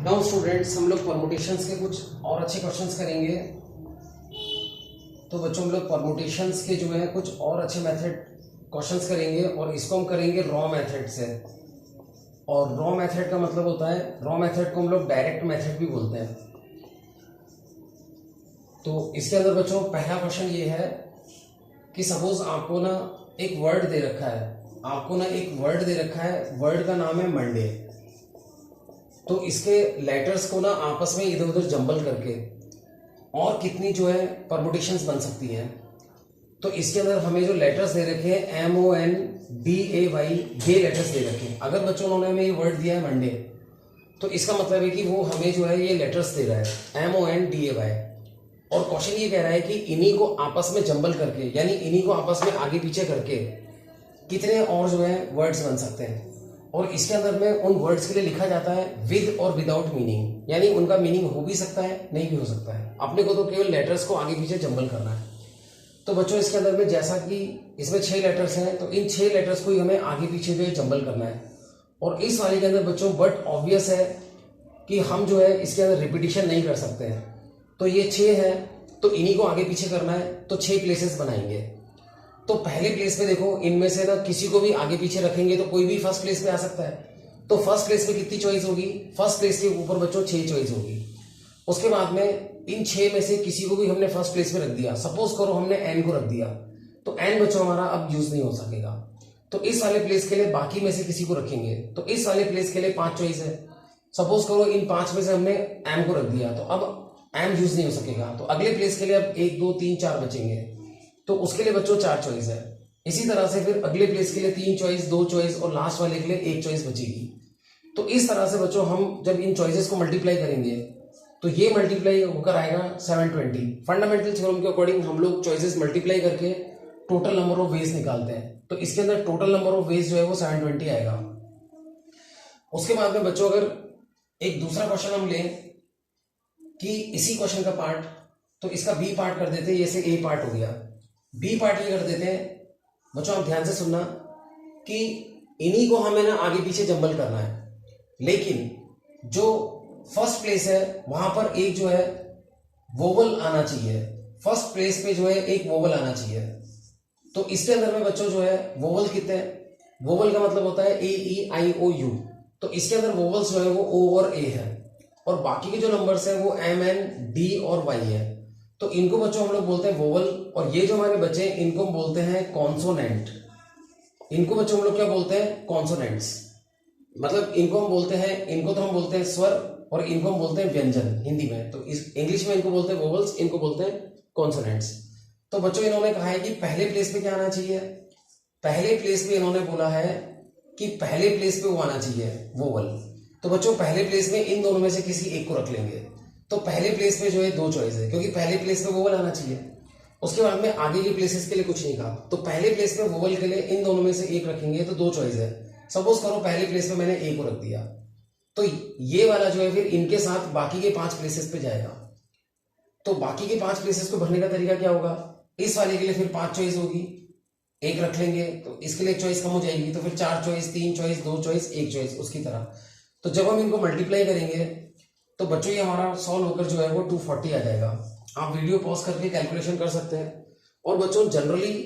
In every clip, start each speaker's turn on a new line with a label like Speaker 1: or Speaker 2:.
Speaker 1: Now students, हम लोग permutations के कुछ और अच्छे क्वेश्चंस करेंगे। तो बच्चों, हम लोग परमुटेशंस के जो है कुछ और अच्छे मेथड क्वेश्चंस करेंगे और इसको हम करेंगे रॉ मेथड से। और रॉ मेथड का मतलब होता है, रॉ मेथड को हम लोग डायरेक्ट मेथड भी बोलते हैं। तो इसके अंदर बच्चों पहला क्वेश्चन ये है कि सपोज आपको ना एक वर्ड दे रखा है, वर्ड का नाम है मंडे। तो इसके लेटर्स को ना आपस में इधर उधर जंबल करके और कितनी जो है परमुटेशंस बन सकती हैं। तो इसके अंदर हमें जो लेटर्स दे रखे हैं MONDAY, ये लेटर्स दे रखे हैं। अगर बच्चों उन्होंने हमें ये वर्ड दिया है मंडे, तो इसका मतलब है कि वो हमें जो है ये लेटर्स दे रहा है MONDAY। और क्वेश्चन ये कह रहा है कि इन्हीं को आपस में जंबल करके, यानी इन्हीं को आपस में आगे पीछे करके कितने और जो है वर्ड्स बन सकते हैं। और इसके अंदर में उन वर्ड्स के लिए लिखा जाता है विद और विदाउट मीनिंग, यानी उनका मीनिंग हो भी सकता है, नहीं भी हो सकता है। अपने को तो केवल लेटर्स को आगे पीछे जंबल करना है। तो बच्चों इसके अंदर में जैसा कि इसमें 6 लेटर्स हैं, तो इन 6 लेटर्स को ही हमें आगे पीछे जो है जंबल करना है। और इस वाले के अंदर बच्चों बट ऑब्वियस है कि हम जो है इसके अंदर रिपीटिशन नहीं कर सकते हैं। तो ये 6 है, तो इन्हीं को आगे पीछे करना है, तो 6 प्लेसेस बनाएंगे। तो पहले प्लेस पे देखो, इनमें से ना किसी को भी आगे पीछे रखेंगे तो कोई भी फर्स्ट प्लेस पे आ सकता है। तो फर्स्ट प्लेस पे कितनी चॉइस होगी? फर्स्ट प्लेस के ऊपर बच्चों 6 चॉइस होगी। उसके बाद में इन 6 में से किसी को भी हमने फर्स्ट प्लेस पे रख दिया। सपोज करो हमने n को रख दिया, तो n बच्चों हमारा अब यूज नहीं हो सकेगा। तो इस वाले प्लेस के लिए बाकी में से किसी को रखेंगे, तो इस वाले प्लेस के लिए 5 चॉइस है। सपोज करो इन 5 में से हमने m को रख दिया, तो अब m यूज नहीं हो सकेगा। तो अगले प्लेस के लिए अब 1 2 3 4 बचेंगे, तो उसके लिए बच्चों 4 चॉइस है। इसी तरह से फिर अगले प्लेस के लिए 3 चॉइस, 2 चॉइस और लास्ट वाले के लिए 1 चॉइस बचेगी। तो इस तरह से बच्चों हम जब इन चॉइसेस को मल्टीप्लाई करेंगे तो ये मल्टीप्लाई होकर आएगा 720। फंडामेंटल थ्योरम के अकॉर्डिंग हम लोग चॉइसेस मल्टीप्लाई करके टोटल नंबर ऑफ वेज निकालते हैं। तो इसके अंदर टोटल नंबर ऑफ वेज जो है वो 720 आएगा। उसके बाद में बच्चों अगर एक दूसरा क्वेश्चन हम लें कि इसी क्वेश्चन का पार्ट, तो इसका बी पार्ट कर देते हैं, जैसे ए पार्ट हो गया। बी पार्ट ये कर देते हैं बच्चों, आप ध्यान से सुनना कि इन्हीं को हमें ना आगे पीछे जंबल करना है, लेकिन जो फर्स्ट प्लेस है वहां पर एक जो है वोवल आना चाहिए। फर्स्ट प्लेस पे जो है एक वोवल आना चाहिए। तो इसके अंदर में बच्चों जो है वोवल कितने हैं? वोवल का मतलब होता है AEIOU। तो इसके अंदर वोवल्स जो है वो O और A है, और बाकी के जो नंबर्स है वो MN D और Y है। तो इनको बच्चों हम लोग बोलते हैं वोवल, और ये जो हमारे बच्चे हैं इनको हम बोलते हैं कॉन्सोनेंट। इनको बच्चों हम लोग क्या बोलते हैं? कॉन्सोनेंट्स। मतलब इनको हम बोलते हैं, इनको तो हम बोलते हैं स्वर, और इनको हम बोलते हैं व्यंजन हिंदी में। तो इस इंग्लिश में इनको बोलते हैं वोवल्स, इनको बोलते हैं कॉन्सोनेंट्स। तो बच्चों इन्होंने कहा है कि पहले प्लेस पे क्या आना चाहिए? पहले प्लेस पे इन्होंने बोला है कि पहले प्लेस पे वो आना चाहिए वोवल। तो बच्चों पहले प्लेस में इन दोनों में से किसी एक को रख लेंगे। तो पहले प्लेस पे जो है 2 चॉइस है, क्योंकि पहले प्लेस पे वोवल आना चाहिए। उसके बाद में आगे के प्लेसेस के लिए कुछ नहीं कहा। तो पहले प्लेस पे वोवल के लिए इन दोनों में से एक रखेंगे, तो 2 चॉइस है। सपोज करो पहले प्लेस पे मैंने ए को रख दिया, तो ये वाला जो है फिर इनके साथ बाकी के 5 प्लेसेस पे जाएगा। तो बाकी के 5 प्लेसेस को भरने का तरीका क्या होगा? इस वाले के लिए फिर 5 चॉइस होगी, एक रख लेंगे, तो इसके लिए एक चॉइस कम हो जाएगी। तो फिर 4 चॉइस, 3 चॉइस, 2 चॉइस, 1 चॉइस, उसकी तरह। तो जब हम इनको मल्टीप्लाई करेंगे तो बच्चों ये हमारा सॉल्व होकर जो है वो 240 आ जाएगा। आप वीडियो पॉज करके कैलकुलेशन कर सकते हैं। और बच्चों जनरली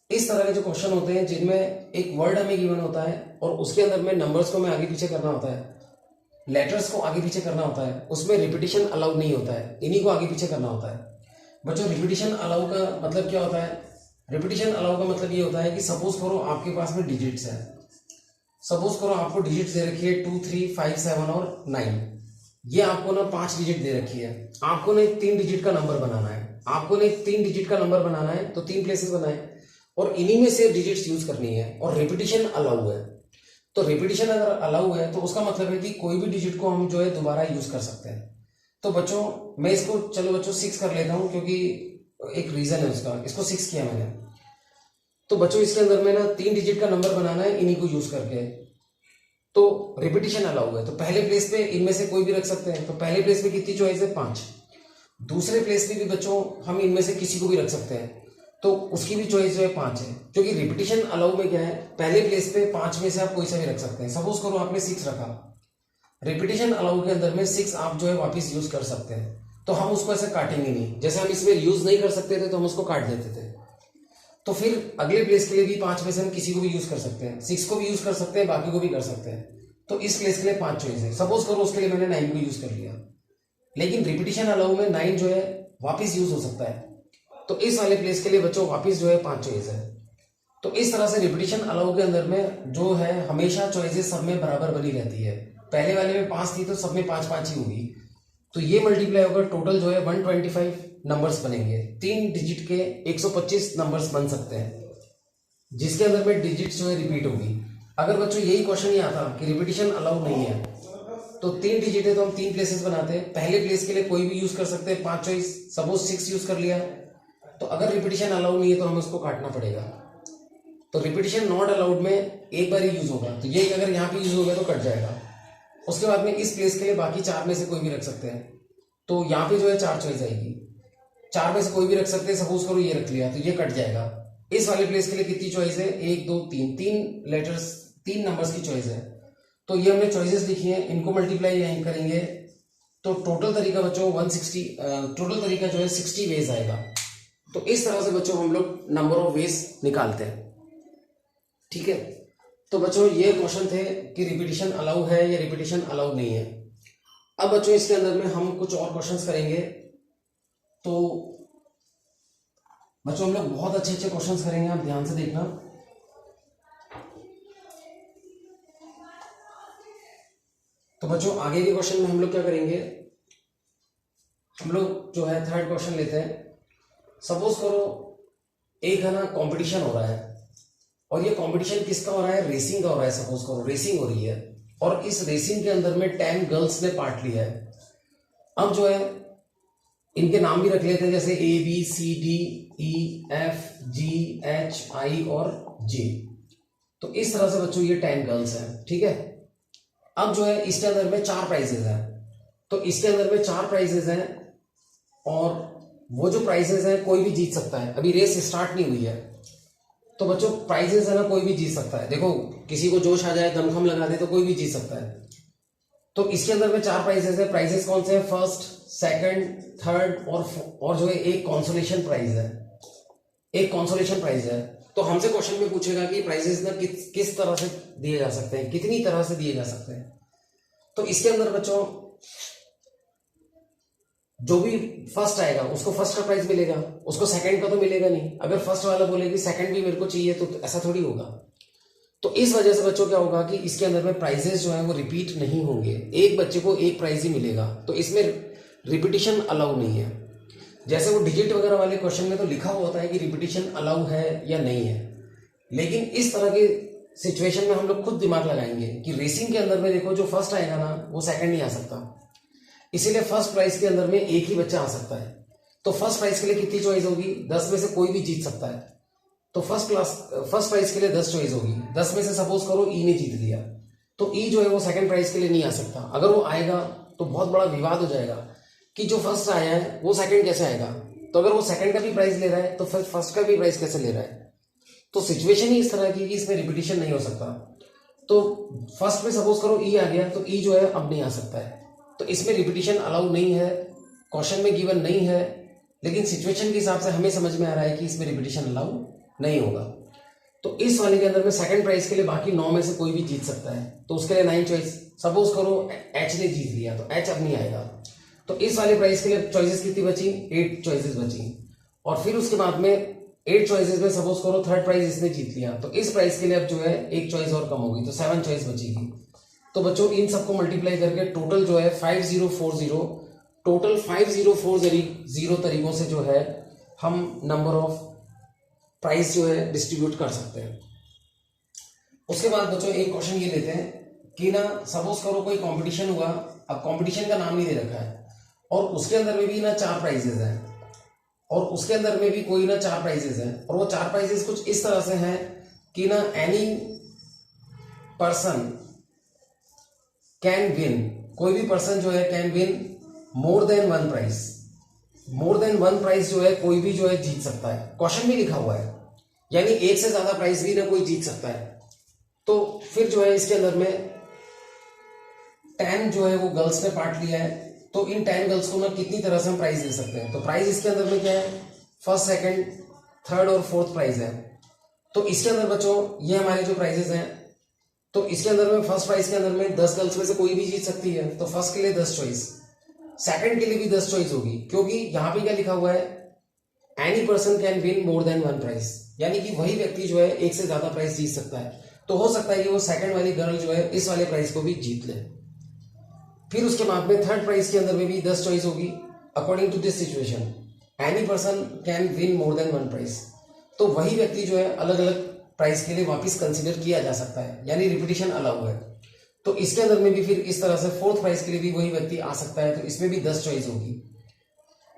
Speaker 1: इस तरह के जो क्वेश्चन होते हैं जिनमें एक वर्ड हमें गिवन होता है और उसके अंदर में नंबर्स को हमें आगे पीछे करना होता है, लेटर्स को आगे पीछे करना होता है, उसमें रिपीटिशन अलाउ नहीं होता है, इन्हीं को आगे पीछे करना होता है। बच्चों रिपीटिशन अलाउ का मतलब क्या होता है? रिपीटिशन अलाउ का मतलब ये होता है कि सपोज करो आपके पास में डिजिट्स है। सपोज करो आपको डिजिट्स दे रखी है 2 3 5 7 और 9। ये आपको ना 5 डिजिट दे रखी है। आपको ना 3 डिजिट का नंबर बनाना है। आपको ना 3 डिजिट का नंबर बनाना है, तो 3 प्लेसेस बनाए और इन्हीं में से डिजिट्स यूज करनी है, और रिपीटिशन अलाउ है। तो रिपीटिशन अगर अलाउ है तो उसका मतलब है कि कोई भी डिजिट को हम जो है दोबारा यूज कर सकते हैं। तो बच्चों मैं इसको, चलो बच्चों 6 कर लेता हूं, क्योंकि एक रीजन है उसका, इसको 6 किया मैंने। तो बच्चों इसके अंदर में ना 3 डिजिट का नंबर बनाना है इन्हीं को यूज करके। तो रिपीटिशन अलाउ है, तो पहले प्लेस पे इनमें से कोई भी रख सकते हैं। तो पहले प्लेस पे कितनी चॉइस है? 5। दूसरे प्लेस पे भी बच्चों हम इनमें से किसी को भी रख सकते हैं, तो उसकी भी चॉइस जो है 5 है। क्योंकि रिपीटिशन अलाउ में क्या है, पहले प्लेस पे 5 में से आप कोई सा भी रख सकते हैं। सपोज करो आपने 6 रखा, रिपीटिशन अलाउ के अंदर में 6 आप जो है वापस यूज कर सकते हैं, तो हम उसको ऐसे काटेंगे नहीं। जैसे हम इसमें यूज नहीं कर सकते थे तो हम उसको काट देते थे। तो फिर अगले प्लेस के लिए भी 5 में से हम किसी को भी यूज कर सकते हैं, 6 को भी यूज कर सकते हैं, बाकी को भी कर सकते हैं। तो इस प्लेस के लिए 5 चॉइस है। सपोज करो उसके लिए मैंने 9 को यूज कर लिया, लेकिन रिपीटिशन अलाउ में 9 जो है वापिस यूज हो सकता है। तो इस वाले प्लेस के लिए बच्चों वापिस जो है 5 चॉइस है। तो इस तरह से रिपीटिशन अलाउ के अंदर में जो है हमेशा चॉइसेस सब में बराबर बनी रहती है। पहले वाले में 5 थी तो सब में 5-5 ही होगी। तो ये मल्टीप्लाई होकर टोटल जो है 125 नंबर्स बनेंगे। 3 डिजिट के 125 नंबर्स बन सकते हैं, जिसके अंदर में डिजिट जो है रिपीट होगी। अगर बच्चों यही क्वेश्चन ही आता कि रिपीटिशन अलाउ नहीं है, तो 3 डिजिट है तो हम 3 प्लेसेस बनाते हैं। पहले प्लेस के लिए कोई भी यूज कर सकते हैं, 5 चॉइस, सपोज 6 यूज कर लिया। तो अगर रिपीटिशन अलाउ नहीं है तो हमें उसको काटना पड़ेगा। तो रिपीटिशन नॉट अलाउड में एक बार ही यूज होगा, तो ये अगर यहाँ पे यूज हो गया तो कट जाएगा। उसके बाद में इस प्लेस के लिए बाकी 4 में से कोई भी रख सकते हैं। तो यहाँ पे जो है 4 चॉइस आएगी, 4 में से कोई भी रख सकते हैं। सपोज करो ये रख लिया तो ये कट जाएगा। इस वाले प्लेस के लिए कितनी चॉइस है? 1 2 3, 3 लेटर्स, 3 नंबर्स की चॉइस है। तो ये हमने चॉइसेस लिखी है, इनको मल्टीप्लाई यहीं करेंगे तो टोटल तरीका बच्चों 160, टोटल तरीका जो है 60 वेज आएगा। तो इस तरह से बच्चों हम लोग नंबर ऑफ वेज निकालते हैं। ठीक है, तो बच्चों ये क्वेश्चन थे कि रिपीटिशन अलाउ है या रिपीटिशन अलाउ नहीं है। अब बच्चों इसके अंदर में हम कुछ और क्वेश्चंस करेंगे। तो बच्चों हम लोग बहुत अच्छे अच्छे क्वेश्चंस करेंगे, आप ध्यान से देखना। तो बच्चों आगे के क्वेश्चन में हम लोग क्या करेंगे, हम लोग जो है थर्ड क्वेश्चन लेते हैं। सपोज करो एक है ना कंपटीशन हो रहा है, और ये कंपटीशन किसका हो रहा है? रेसिंग का हो रहा है। सपोज करो रेसिंग हो रही है, और इस रेसिंग के अंदर में 10 गर्ल्स ने पार्ट लिया है। अब जो है इनके नाम भी रख लेते हैं, जैसे ABCDEFGHI और J। तो इस तरह से बच्चों ये 10 गर्ल्स हैं। ठीक है, अब जो है इसके अंदर में 4 प्राइजेस हैं। तो इसके अंदर में 4 प्राइजेस हैं, और वो जो प्राइजेस हैं कोई भी जीत सकता है। अभी रेस स्टार्ट नहीं हुई है, तो बच्चों प्राइजेस है ना कोई भी जीत सकता है। देखो किसी को जोश आ जाए, दमखम लगा दे तो कोई भी जीत सकता है। तो इसके अंदर में 4 प्राइजेस है। प्राइजेस कौन से हैं? फर्स्ट, सेकंड, थर्ड और जो है एक कॉन्सोलेशन प्राइज है। एक कॉन्सोलेशन प्राइज है। तो हमसे क्वेश्चन में पूछेगा कि प्राइजेस ना किस तरह से दिए जा सकते हैं, कितनी तरह से दिए जा सकते हैं। तो इसके अंदर बच्चों जो भी फर्स्ट आएगा उसको फर्स्ट का प्राइस मिलेगा, उसको सेकंड का तो मिलेगा नहीं। अगर फर्स्ट वाला बोलेगी सेकंड भी मेरे को चाहिए तो ऐसा थोड़ी होगा। तो इस वजह से बच्चों क्या होगा कि इसके अंदर में प्राइजेस जो है वो रिपीट नहीं होंगे, एक बच्चे को एक प्राइज ही मिलेगा। तो इसमें रिपीटिशन अलाउ नहीं है। जैसे वो डिजिट वगैरह वाले क्वेश्चन में तो लिखा हुआ होता है कि रिपीटिशन अलाउ है या नहीं है, लेकिन इस तरह के सिचुएशन में हम लोग खुद दिमाग लगाएंगे कि रेसिंग के अंदर में देखो जो फर्स्ट आएगा ना वो सेकंड नहीं आ सकता, इसीलिए फर्स्ट प्राइज के अंदर में एक ही बच्चा आ सकता है। तो फर्स्ट प्राइज के लिए कितनी चॉइस होगी? 10 में से कोई भी जीत सकता है। तो फर्स्ट प्राइज के लिए 10 चॉइस होगी। 10 में से सपोज करो ई ने जीत लिया, तो ई जो है वो सेकंड प्राइज के लिए नहीं आ सकता। अगर वो आएगा तो बहुत बड़ा विवाद हो जाएगा कि जो फर्स्ट आया है वो सेकंड कैसे आएगा। तो अगर वो सेकंड का भी प्राइज ले रहा है तो फिर फर्स्ट का भी प्राइज कैसे ले रहा है। तो सिचुएशन ही इस तरह की कि इसमें रिपीटिशन नहीं हो सकता। तो फर्स्ट में सपोज करो ई आ गया, तो ई जो है अब नहीं आ सकता है। तो इसमें रिपीटिशन अलाउ नहीं है, क्वेश्चन में गिवन नहीं है, लेकिन सिचुएशन के हिसाब से हमें समझ में आ रहा है कि इसमें रिपीटिशन अलाउ नहीं होगा। तो इस वाले के अंदर में सेकंड प्राइज के लिए बाकी 9 में से कोई भी जीत सकता है। तो उसके लिए 9 चॉइस। सपोज करो एच ने जीत लिया तो एच अब नहीं आएगा। तो इस वाले प्राइज के लिए चॉइसेस कितनी बची? 8 चॉइसेस बची। और फिर उसके बाद में 8 चॉइसेस में सपोज करो थर्ड प्राइज इसने जीत लिया, तो इस प्राइज के लिए अब जो है एक चॉइस और कम होगी, तो 7 चॉइस बचेगी। तो बच्चों इन सबको मल्टीप्लाई करके टोटल जो है 5040, टोटल 5040 तरीकों से जो है हम नंबर ऑफ प्राइस जो है डिस्ट्रीब्यूट कर सकते हैं। उसके बाद बच्चों एक क्वेश्चन ये लेते हैं कि ना सपोज करो कोई कंपटीशन हुआ। अब कंपटीशन का नाम नहीं दे रखा है, और उसके अंदर में भी ना 4 प्राइजेस हैं, और उसके अंदर में भी कोई ना 4 प्राइजेस हैं, और वो 4 प्राइजेस कुछ इस तरह से हैं कि ना एनी पर्सन कैन विन, कोई भी पर्सन जो है can win more than 1 prize. More than 1 prize जो है कोई भी जो है जीत सकता है। क्वेश्चन में लिखा हुआ है, यानी एक से ज्यादा प्राइज भी ना कोई जीत सकता है। तो फिर जो है इसके अंदर में 10 जो है वो गर्ल्स ने पार्ट लिया है, तो इन 10 गर्ल्स को ना कितनी तरह से हम प्राइज दे सकते हैं। तो प्राइज इसके अंदर में क्या है, फर्स्ट, सेकंड, थर्ड और फोर्थ प्राइज है। तो इसके अंदर बच्चों ये हमारे जो प्राइजेस हैं, तो इसके अंदर में फर्स्ट प्राइज के अंदर में 10 गर्ल्स में से कोई भी जीत सकती है, तो फर्स्ट के लिए 10 चॉइस, सेकंड के लिए भी 10 चॉइस होगी, क्योंकि यहां पे क्या लिखा हुआ है, any person can win more than one prize, यानी कि वही व्यक्ति जो है एक से ज्यादा प्राइज जीत सकता है। तो हो सकता है कि वो सेकंड वाली गर्ल जो है इस वाले प्राइज को भी जीत ले। फिर उसके बाद में थर्ड प्राइज के अंदर में भी 10 चॉइस होगी, according to this situation any person can win more than one prize. तो वही व्यक्ति जो है अलग अलग प्राइस के लिए वापस कंसीडर किया जा सकता है, यानी रिपीटिशन अलाउ है। तो इसके अंदर में भी फिर इस तरह से फोर्थ प्राइस के लिए भी वही व्यक्ति आ सकता है, तो इसमें भी 10 चॉइस होगी,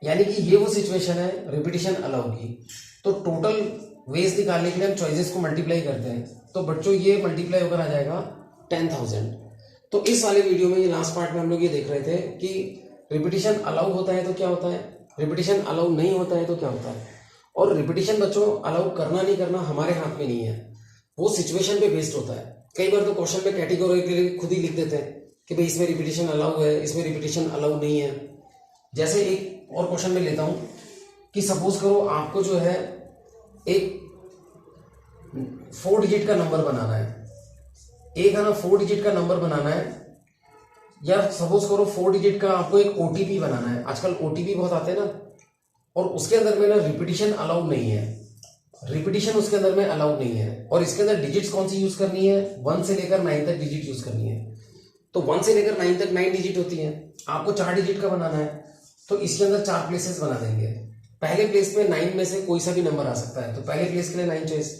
Speaker 1: यानी कि ये वो सिचुएशन है रिपीटिशन अलाउ की। तो टोटल वेज निकालने के लिए हम चॉइसेस को मल्टीप्लाई करते हैं, तो बच्चों ये मल्टीप्लाई होकर आ जाएगा 10,000। तो इस वाले वीडियो में ये लास्ट पार्ट में हम लोग ये देख रहे थे कि रिपीटिशन अलाउ होता है तो क्या होता है, रिपीटिशन अलाउ नहीं होता है तो क्या होता है। और रिपीटिशन बच्चों अलाउ करना नहीं करना हमारे हाथ में नहीं है, वो सिचुएशन पे बेस्ड होता है। कई बार तो क्वेश्चन में कैटेगरी के लिए खुद ही लिख देते हैं कि भाई इसमें रिपीटिशन अलाउ है, इसमें रिपीटिशन अलाउ नहीं है। जैसे एक और क्वेश्चन में लेता हूं कि सपोज करो आपको जो है एक 4 डिजिट का नंबर बनाना है, एक है ना 4 डिजिट का नंबर बनाना है, या सपोज करो 4 डिजिट का आपको एक ओटीपी बनाना है। आजकल ओटीपी बहुत आते हैं ना, और उसके अंदर में ना रिपीटिशन अलाउ नहीं है, रिपीटिशन उसके अंदर में अलाउ नहीं है। और इसके अंदर डिजिट्स कौन सी यूज करनी है, 1 से लेकर 9 तक डिजिट यूज करनी है। तो 1 से लेकर 9 तक 9 डिजिट होती है, आपको 4 डिजिट का बनाना है, तो इसके अंदर 4 प्लेसेस बना देंगे। पहले प्लेस में 9 में से कोई सा भी नंबर आ सकता है, तो पहले प्लेस के लिए 9 चॉइस,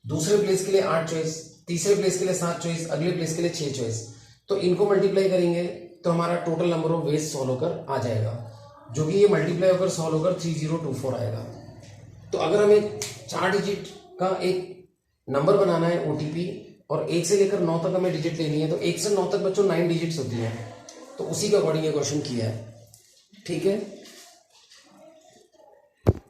Speaker 1: दूसरे प्लेस के लिए 8 चॉइस, तीसरे प्लेस के लिए 7 चॉइस, अगले प्लेस के लिए 6 चॉइस। तो इनको मल्टीप्लाई करेंगे तो हमारा total number of ways solve होकर आ जाएगा, जो कि ये मल्टीप्लाई होकर सॉल्व होकर 3024 आएगा। तो अगर हमें 4 डिजिट का एक नंबर बनाना है ओटीपी, और 1 से लेकर 9 तक हमें डिजिट लेनी है, तो 1 से 9 तक बच्चों 9 डिजिट्स होती है, तो उसी के अकॉर्डिंग ये क्वेश्चन किया है। ठीक है।